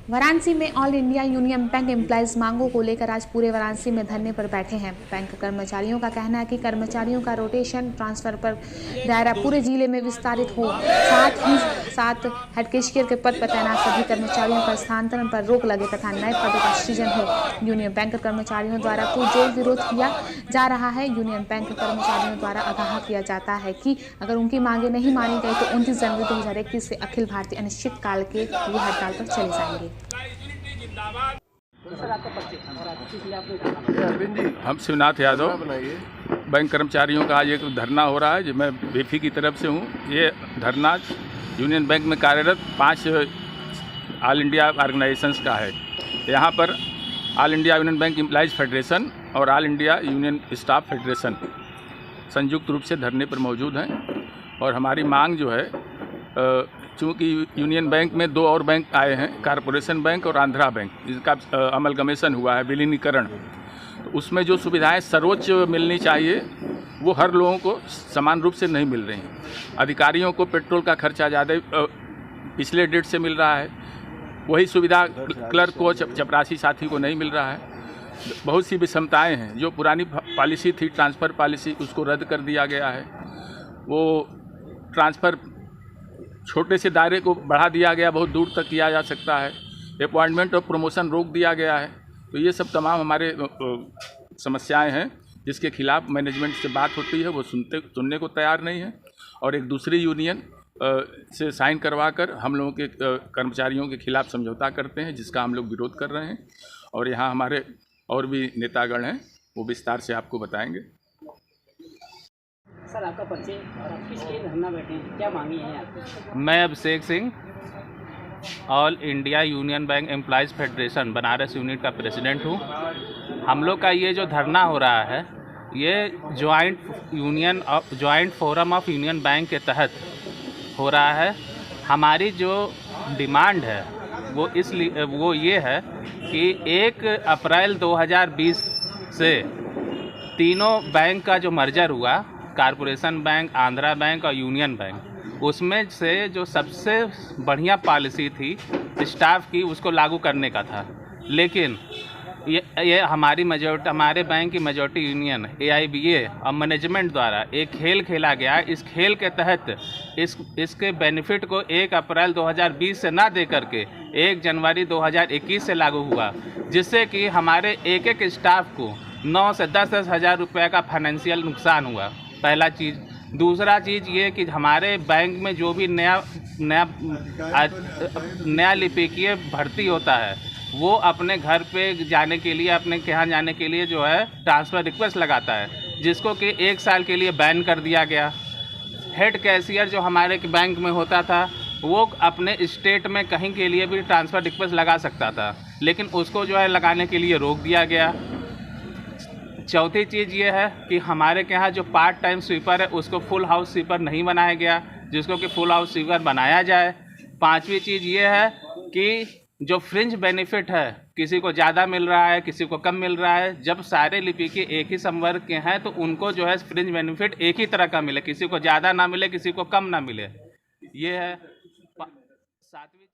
वाराणसी में all India union bank employees मांगों को लेकर आज पूरे वाराणसी में धरने पर बैठे हैं। बैंक कर्मचारियों का कहना है कि कर्मचारियों का रोटेशन ट्रांसफर पर दायरा पूरे जिले में विस्तारित हो, साथ ही साथ हेड कैशियर के पद पर तैनात सभी कर्मचारियों पर स्थानांतरण पर रोक लगे तथा नए पदों का सृजन हो। यूनियन बैंक कर्मचारियों द्वारा पुरजोर विरोध किया जा रहा है। यूनियन बैंक कर्मचारियों द्वारा आगाह किया जाता है कि अगर उनकी मांगे नहीं मानी गई तो 29 जनवरी 2021 से अखिल भारतीय अनिश्चितकाल के लिए हड़ताल पर चले जाएंगे। हम शिवनाथ यादव, बैंक कर्मचारियों का आज एक धरना हो रहा है जो मैं बेफी की तरफ से हूँ। ये धरना यूनियन बैंक में कार्यरत 5 ऑल इंडिया ऑर्गेनाइजेशंस का है। यहाँ पर all India union bank employees federation और all India union staff federation संयुक्त रूप से धरने पर मौजूद हैं। और हमारी मांग जो है, चूँकि यूनियन बैंक में 2 और बैंक आए हैं, कॉरपोरेशन बैंक और आंध्रा बैंक, जिसका अमलगमेशन हुआ है, विलीनीकरण। तो उसमें जो सुविधाएं सर्वोच्च मिलनी चाहिए वो हर लोगों को समान रूप से नहीं मिल रही हैं। अधिकारियों को पेट्रोल का खर्चा ज़्यादा पिछले डेट से मिल रहा है, वही सुविधा क्लर्क को, चपरासी साथी को नहीं मिल रहा है। बहुत सी विषमताएँ हैं। जो पुरानी पॉलिसी थी ट्रांसफ़र पॉलिसी, उसको रद्द कर दिया गया है। वो ट्रांसफ़र छोटे से दायरे को बढ़ा दिया गया, बहुत दूर तक किया जा सकता है। अपॉइंटमेंट और प्रमोशन रोक दिया गया है। तो ये सब तमाम हमारे समस्याएं हैं जिसके खिलाफ मैनेजमेंट से बात होती है, वो सुनने को तैयार नहीं है। और एक दूसरी यूनियन से साइन करवा कर हम लोगों के कर्मचारियों के खिलाफ समझौता करते हैं, जिसका हम लोग विरोध कर रहे हैं। और यहाँ हमारे और भी नेतागण हैं, वो विस्तार से आपको बताएंगे। सर, आपका परिचय और आप किस लिए धरना बैठे हैं, क्या मांगी है आपकी? मैं Abhishek Singh, all India union bank employees federation Banaras unit का प्रेसिडेंट हूँ। हम लोग का ये जो धरना हो रहा है, ये joint forum of union bank के तहत हो रहा है। हमारी जो डिमांड है वो ये है कि 1 अप्रैल 2020 से तीनों बैंक का जो मर्जर हुआ, कॉरपोरेशन बैंक, आंध्रा बैंक और यूनियन बैंक, उसमें से जो सबसे बढ़िया पॉलिसी थी स्टाफ की, उसको लागू करने का था। लेकिन ये हमारे बैंक की मेजॉरिटी यूनियन AIBA और मैनेजमेंट द्वारा एक खेल खेला गया। इस खेल के तहत इसके बेनिफिट को 1 अप्रैल 2020 से ना दे करके 1 जनवरी 2021 से लागू हुआ, जिससे कि हमारे एक स्टाफ को 9 से 10 हज़ार रुपये का फाइनेंशियल नुकसान हुआ। पहला चीज़। दूसरा चीज़ ये कि हमारे बैंक में जो भी नया लिपिकीय भर्ती होता है, वो अपने घर पे जाने के लिए, अपने यहाँ जाने के लिए जो है ट्रांसफ़र रिक्वेस्ट लगाता है, जिसको कि 1 साल के लिए बैन कर दिया गया। हेड कैशियर जो हमारे बैंक में होता था, वो अपने स्टेट में कहीं के लिए भी ट्रांसफ़र रिक्वेस्ट लगा सकता था, लेकिन उसको जो है लगाने के लिए रोक दिया गया। चौथी चीज़ ये है कि हमारे के यहाँ जो पार्ट टाइम स्वीपर है, उसको फुल हाउस स्वीपर नहीं बनाया गया, जिसको कि फुल हाउस स्वीपर बनाया जाए। पांचवी चीज़ ये है कि जो फ्रिंज बेनिफिट है, किसी को ज़्यादा मिल रहा है, किसी को कम मिल रहा है। जब सारे लिपिकी एक ही संवर्ग के हैं तो उनको जो है फ्रिंज बेनिफिट एक ही तरह का मिले, किसी को ज़्यादा ना मिले, किसी को कम ना मिले। ये है 7वीं।